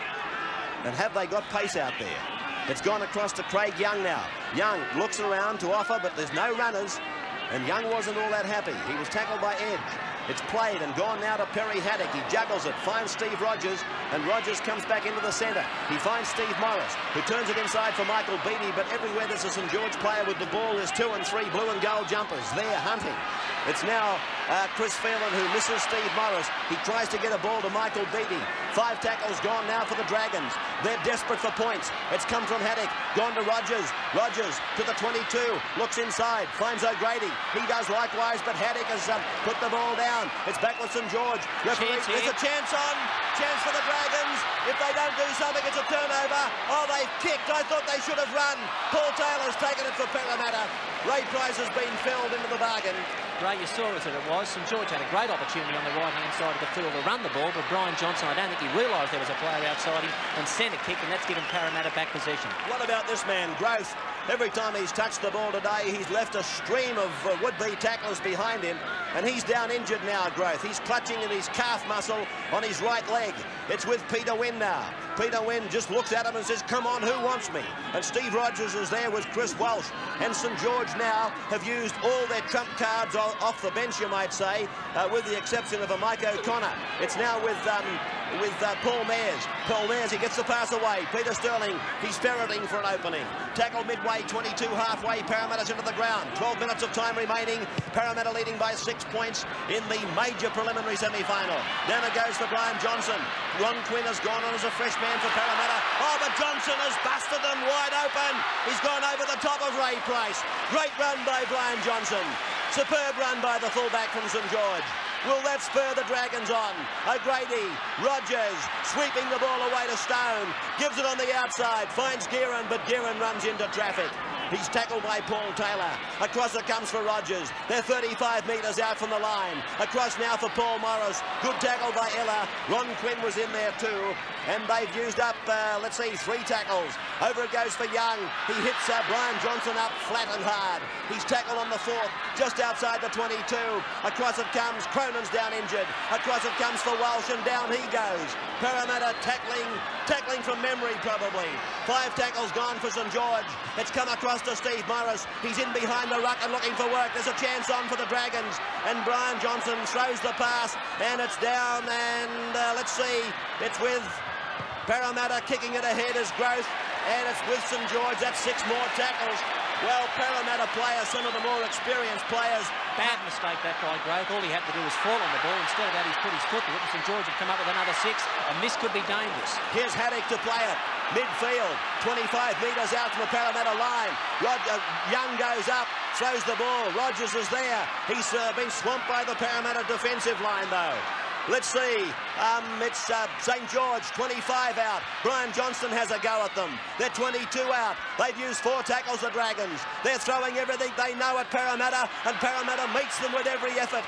And have they got pace out there? It's gone across to Craig Young now. Young looks around to offer, but there's no runners. And Young wasn't all that happy. He was tackled by Edge. It's played and gone now to Perry Haddock. He juggles it, finds Steve Rogers, and Rogers comes back into the centre. He finds Steve Morris, who turns it inside for Michael Beattie, but everywhere there's a St George player with the ball, there's 2 and 3 blue and gold jumpers. They're hunting. It's now Chris Phelan who misses Steve Morris. He tries to get a ball to Michael Beattie. 5 tackles gone now for the Dragons. They're desperate for points. It's come from Haddock, gone to Rogers. Rogers to the 22, looks inside, finds O'Grady. He does likewise, but Haddock has put the ball down. It's back with St George. Referee, there's a chance on. Chance for the Dragons. If they don't do something, it's a turnover. Oh, they've kicked. I thought they should have run. Paul Taylor's taken it for Parramatta. Ray Price has been filled into the bargain. Ray, you saw as it was. St George had a great opportunity on the right-hand side of the field to run the ball, but Brian Johnson, I don't think he realised there was a player outside him and sent a kick, and that's given Parramatta back possession. What about this man, Growth? Every time he's touched the ball today, he's left a stream of would-be tacklers behind him, and he's down injured now, Growth. He's clutching in his calf muscle on his right leg. It's with Peter Wynn now. Peter Wynn just looks at him and says, come on, who wants me? And Steve Rogers is there with Chris Walsh. And St George now have used all their trump cards off the bench, you might say, with the exception of a Mike O'Connor. It's now with Paul Mears. Paul Mears, he gets the pass away. Peter Sterling, he's ferreting for an opening. Tackle midway, 22 halfway. Parramatta's into the ground. 12 minutes of time remaining. Parramatta leading by 6 points in the major preliminary semi-final. Down it goes for Brian Johnson. Ron Quinn has gone on as a fresh man for Parramatta. Oh, but Johnson has busted them wide open. He's gone over the top of Ray Price. Great run by Brian Johnson. Superb run by the fullback from St George. Will that spur the Dragons on? O'Grady, Rogers, sweeping the ball away to Stone. Gives it on the outside, finds Gearon, but Gearon runs into traffic. He's tackled by Paul Taylor. Across it comes for Rogers. They're 35 metres out from the line. Across now for Paul Morris. Good tackle by Ella. Ron Quinn was in there too. And they've used up, let's see, 3 tackles. Over it goes for Young. He hits Brian Johnson up flat and hard. He's tackled on the 4th, just outside the 22. Across it comes. Cronin's down injured. Across it comes for Walsh, and down he goes. Parramatta tackling from memory probably. 5 tackles gone for St George. It's come across to Steve Morris. He's in behind the ruck and looking for work. There's a chance on for the Dragons, and Brian Johnson throws the pass, and it's down, and let's see, it's with Parramatta kicking it ahead as Growth, and it's with St George. That's 6 more tackles. Well, Parramatta players, some of the more experienced players. Bad mistake that by Growth. All he had to do was fall on the ball. Instead of that, he's put his foot to it, and St George have come up with another 6, and this could be dangerous. Here's Haddock to play it. Midfield, 25 metres out from the Parramatta line. Young goes up, throws the ball. Rogers is there. He's been swamped by the Parramatta defensive line, though. Let's see, it's St George, 25 out. Brian Johnston has a go at them. They're 22 out. They've used 4 tackles, the Dragons. They're throwing everything they know at Parramatta, and Parramatta meets them with every effort.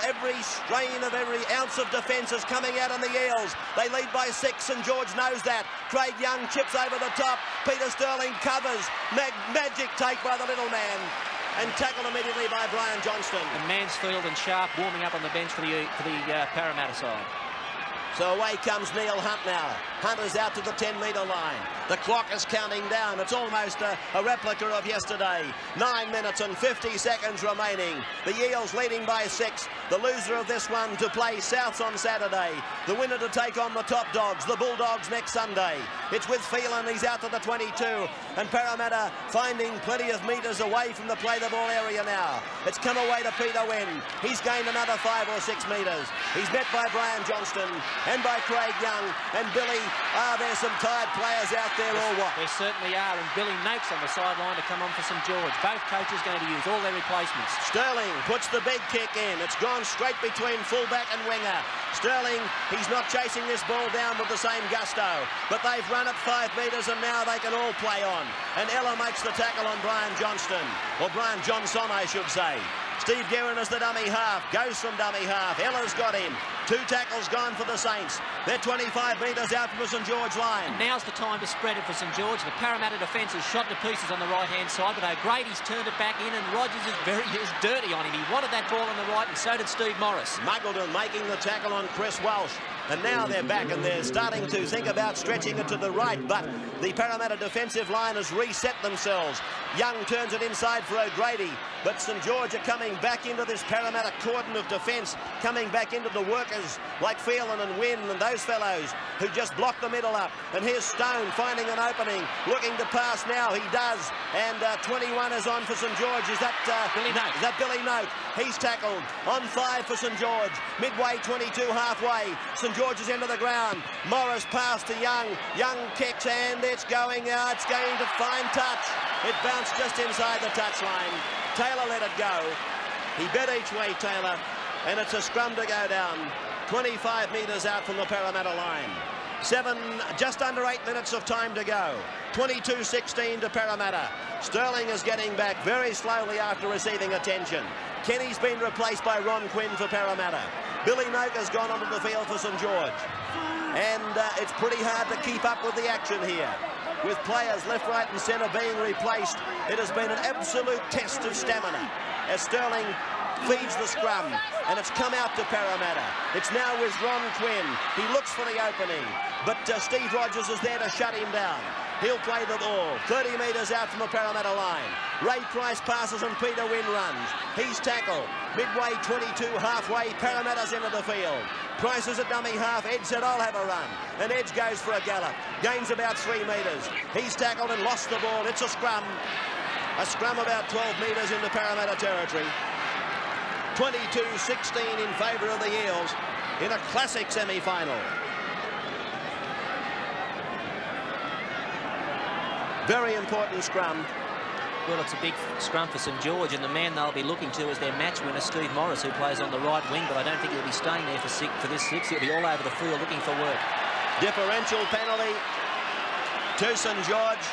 Every strain of every ounce of defence is coming out on the Eels. They lead by 6, and George knows that. Craig Young chips over the top. Peter Sterling covers. Magic take by the little man. And tackled immediately by Brian Johnston. And Mansfield and Sharp warming up on the bench for the Parramatta side. So away comes Neil Hunt now. Hunter's out to the 10-metre line. The clock is counting down. It's almost a replica of yesterday. 9 minutes and 50 seconds remaining. The Eels leading by 6. The loser of this one to play Souths on Saturday. The winner to take on the Top Dogs, the Bulldogs, next Sunday. It's with Phelan. He's out to the 22. And Parramatta finding plenty of metres away from the play-the-ball area now. It's come away to Peter Wynn. He's gained another 5 or 6 metres. He's met by Brian Johnston and by Craig Young. And Billy, are there some tired players out there or what? There certainly are. And Billy Noakes on the sideline to come on for St George. Both coaches going to use all their replacements. Sterling puts the big kick in. It's gone straight between fullback and winger. Sterling, he's not chasing this ball down with the same gusto, but they've run it 5 metres and now they can all play on. And Ella makes the tackle on Brian Johnston, or Brian Johnson, I should say. Steve Guerin is the dummy half, goes from dummy half. Ella's got him. 2 tackles gone for the Saints. They're 25 metres out from the St George line. And now's the time to spread it for St George. The Parramatta defence is shot to pieces on the right-hand side, but O'Grady's turned it back in, and Rogers is dirty on him. He wanted that ball on the right, and so did Steve Morris. Muggleton making the tackle on Chris Walsh. And now they're back and they're starting to think about stretching it to the right, but the Parramatta defensive line has reset themselves. Young turns it inside for O'Grady, but St George are coming back into this Parramatta cordon of defence, coming back into the workers like Phelan and Wynn and those fellows who just block the middle up. And here's Stone finding an opening, looking to pass now. He does, and 21 is on for St George. Is that Billy Noakes? Is that Billy Noakes? He's tackled on 5 for St George. Midway, 22 halfway. St George is into the ground. Morris pass to Young. Young kicks and it's going out. It's going to find touch. It bounced just inside the touchline. Taylor let it go. He bet each way, Taylor, and it's a scrum to go down. 25 metres out from the Parramatta line. Just under 8 minutes of time to go. 22-16 to Parramatta. Sterling is getting back very slowly after receiving attention. Kenny's been replaced by Ron Quinn for Parramatta. Billy Noakes has gone onto the field for St George. And it's pretty hard to keep up with the action here. With players left, right and centre being replaced, it has been an absolute test of stamina as Sterling feeds the scrum, and it's come out to Parramatta. It's now with Ron Quinn. He looks for the opening, but Steve Rogers is there to shut him down. He'll play the ball 30 metres out from the Parramatta line. Ray Price passes and Peter Wynn runs. He's tackled. Midway, 22 halfway, Parramatta's into the field. Price is a dummy half. Edge said, I'll have a run. And Edge goes for a gallop. Gains about 3 metres. He's tackled and lost the ball. It's a scrum. A scrum about 12 metres into Parramatta territory. 22-16 in favour of the Eels in a classic semi-final. Very important scrum. Well, it's a big scrum for St George, and the man they'll be looking to is their match winner, Steve Morris, who plays on the right wing, but I don't think he'll be staying there for this 6. He'll be all over the field looking for work. Differential penalty to St George.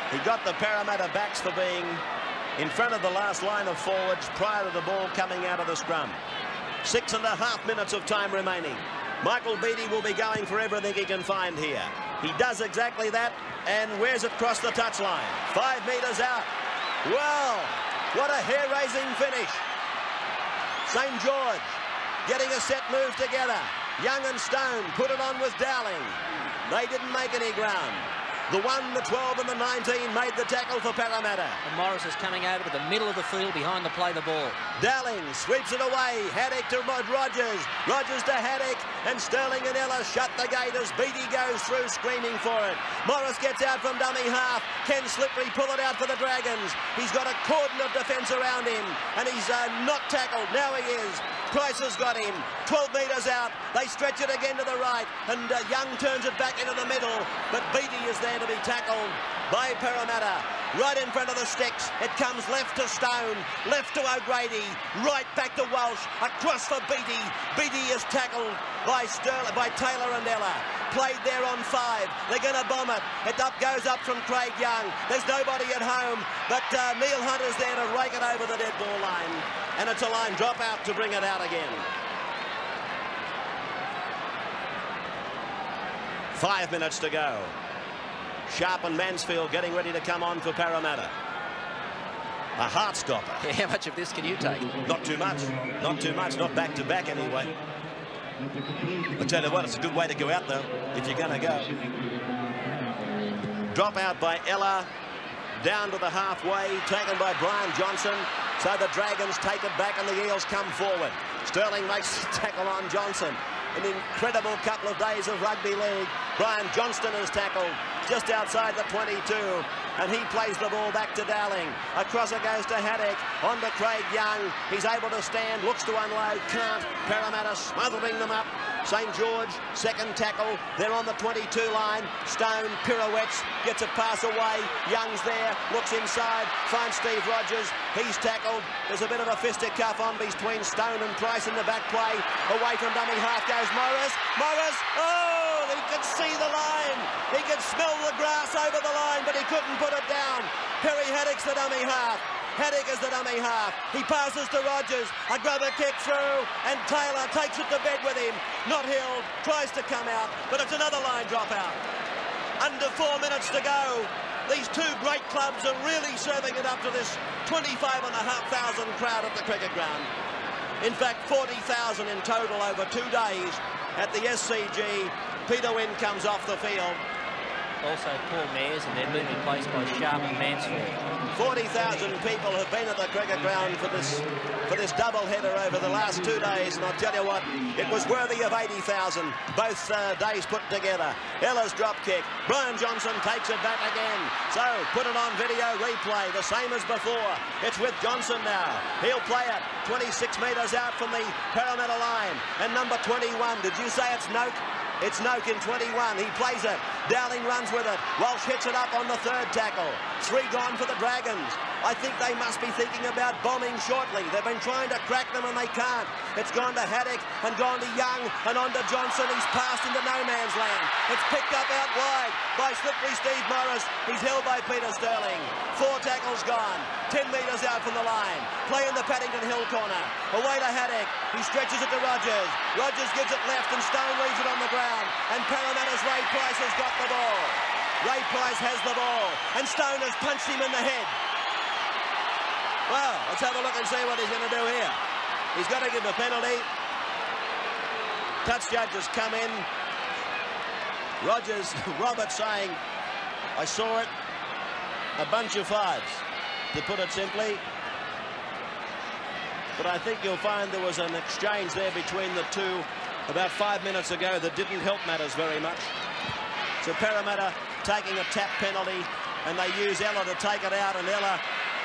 He got the Parramatta backs for being in front of the last line of forwards prior to the ball coming out of the scrum. 6.5 minutes of time remaining. Michael Beattie will be going for everything he can find here. He does exactly that and wears it across the touchline. 5 metres out. Well, what a hair-raising finish. St George getting a set move together. Young and Stone put it on with Dowling. They didn't make any ground. The 1, the 12 and the 19 made the tackle for Parramatta. And Morris is coming over to the middle of the field behind the play the ball. Dowling sweeps it away. Haddock to Rogers. Rogers to Haddock. And Sterling and Ella shut the gate as Beattie goes through screaming for it. Morris gets out from dummy half. Ken Slippery pull it out for the Dragons. He's got a cordon of defence around him. And he's not tackled. Now he is. Price has got him. 12 metres out. They stretch it again to the right. And Young turns it back into the middle. But Beattie is there to be tackled by Parramatta. Right in front of the sticks. It comes left to Stone. Left to O'Grady. Right back to Walsh. Across for Beattie. Beattie is tackled by Taylor and Ella. Played there on 5. They're going to bomb it. It goes up from Craig Young. There's nobody at home. But Neil Hunter's there to rake it over the dead ball line. And it's a line drop out to bring it out again. 5 minutes to go. Sharp and Mansfield getting ready to come on for Parramatta. A heart stopper. How much of this can you take? Not too much. Not too much. Not back to back anyway. I tell you what, it's a good way to go out, though, if you're going to go. Drop out by Ella. Down to the halfway, taken by Brian Johnson. So the Dragons take it back and the Eels come forward. Sterling makes the tackle on Johnson. An incredible couple of days of rugby league. Brian Johnston is tackled just outside the 22, and he plays the ball back to Dowling. Across it goes to Haddock, on to Craig Young. He's able to stand, looks to unload, can't. Parramatta smothering them up. St George, second tackle. They're on the 22 line. Stone pirouettes, gets a pass away. Young's there, looks inside, finds Steve Rogers. He's tackled. There's a bit of a fisticuff on between Stone and Price in the back play. Away from dummy half goes Morris. Morris, oh, he could see the line. He could smell the grass over the line, but he couldn't put it down. Perry Haddock's the dummy half. Haddock is the dummy half. He passes to Rogers. A grubber kick through, and Taylor takes it to bed with him. Not Hill, tries to come out, but it's another line dropout. Under 4 minutes to go. These two great clubs are really serving it up to this 25,500 crowd at the cricket ground. In fact, 40,000 in total over 2 days at the SCG. Peter Wynn comes off the field. Also Paul Mayers, and they're being replaced by Sharp and Mansfield. 40,000 people have been at the cricket ground for this double-header over the last 2 days, and I'll tell you what, it was worthy of 80,000 both days put together. Ella's drop kick. Brian Johnson takes it back again. So, put it on video replay, the same as before. It's with Johnson now. He'll play it 26 metres out from the Parramatta line. And number 21, did you say it's Noak? It's Noak in 21. He plays it. Dowling runs with it. Walsh hits it up on the third tackle. 3 gone for the Dragons. I think they must be thinking about bombing shortly. They've been trying to crack them and they can't. It's gone to Haddock and gone to Young and on to Johnson. He's passed into no man's land. It's picked up out wide by slippery Steve Morris. He's held by Peter Sterling. 4 tackles gone. 10 metres out from the line. Play in the Paddington Hill corner. Away to Haddock. He stretches it to Rogers. Rogers gives it left and Stone leaves it on the ground. And Parramatta's Ray Price has got the ball. Ray Price has the ball. And Stone has punched him in the head. Well, let's have a look and see what he's going to do here. He's got to give a penalty. Touch judges come in. Rogers, Robert saying, I saw it. A bunch of fives, to put it simply. But I think you'll find there was an exchange there between the two about 5 minutes ago that didn't help matters very much. So Parramatta taking a tap penalty, and they use Ella to take it out, and Ella,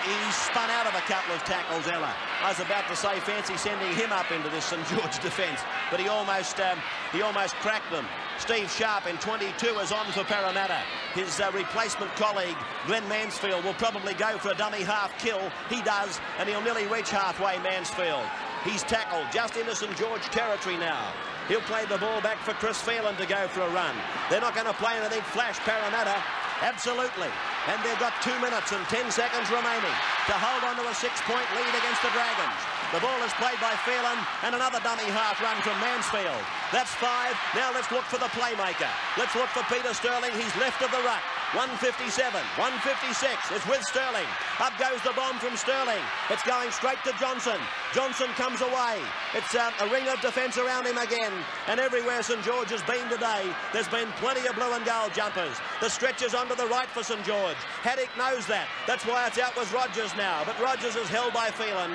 he spun out of a couple of tackles, Ella. I was about to say fancy sending him up into this St George defence, but he almost cracked them. Steve Sharp in 22 is on for Parramatta. His replacement colleague, Glenn Mansfield, will probably go for a dummy half kill. He does, and he'll nearly reach halfway, Mansfield. He's tackled just into St George territory now. He'll play the ball back for Chris Phelan to go for a run. They're not going to play anything flash, Parramatta. Absolutely. And they've got 2 minutes and 10 seconds remaining to hold on to a 6-point lead against the Dragons. The ball is played by Phelan and another dummy half run from Mansfield. That's 5. Now let's look for the playmaker. Let's look for Peter Sterling. He's left of the ruck. 157, 156 is with Sterling. Up goes the bomb from Sterling. It's going straight to Johnson. Johnson comes away. It's a ring of defence around him again. And everywhere St George has been today, there's been plenty of blue and gold jumpers. The stretch is onto the right for St George. Haddock knows that. That's why it's out with Rogers now. But Rogers is held by Phelan.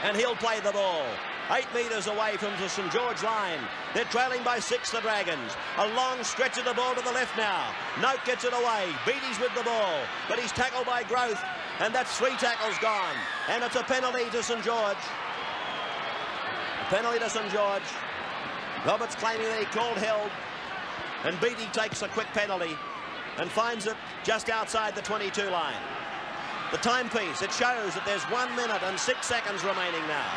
And he'll play the ball. 8 metres away from the St George line. They're trailing by 6, the Dragons. A long stretch of the ball to the left now. Noak gets it away. Beattie's with the ball. But he's tackled by Growth. And that's 3 tackles gone. And it's a penalty to St George. A penalty to St George. Roberts claiming that he called held. And Beattie takes a quick penalty and finds it just outside the 22 line. The timepiece, it shows that there's 1 minute and 6 seconds remaining now.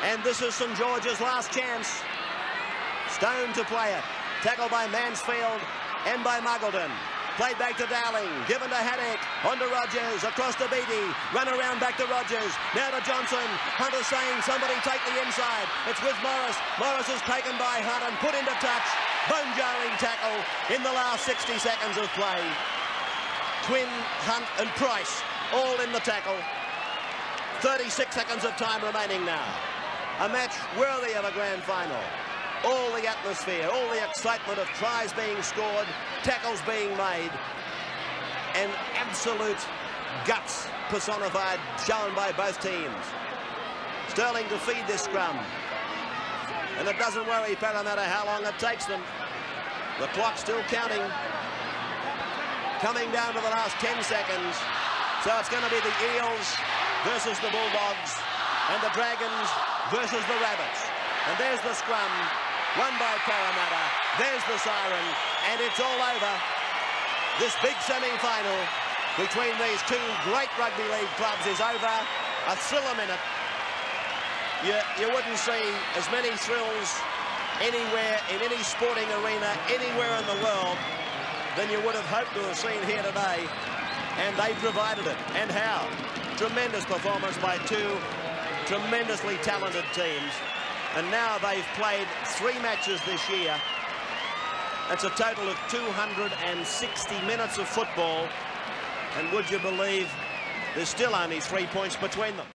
And this is St George's last chance. Stone to play it. Tackled by Mansfield and by Muggleton. Played back to Dowling. Given to Haddock. On to Rogers. Across to Beattie. Run around back to Rogers. Now to Johnson. Hunter saying somebody take the inside. It's with Morris. Morris is taken by Hunt and put into touch. Bone-jarring tackle in the last 60 seconds of play. Twin, Hunt and Price all in the tackle. 36 seconds of time remaining now. A match worthy of a grand final. All the atmosphere, all the excitement of tries being scored, tackles being made, and absolute guts personified, shown by both teams. Sterling to feed this scrum. And it doesn't worry Parramatta how long it takes them. The clock's still counting. Coming down to the last 10 seconds. So it's going to be the Eels versus the Bulldogs, and the Dragons versus the Rabbits. And there's the scrum, won by Parramatta. There's the siren, and it's all over. This big semi-final between these two great rugby league clubs is over. A thrill a minute. You wouldn't see as many thrills anywhere in any sporting arena, anywhere in the world, than you would have hoped to have seen here today. And they provided it. And how? Tremendous performance by two tremendously talented teams. And now they've played 3 matches this year. That's a total of 260 minutes of football. And would you believe there's still only 3 points between them?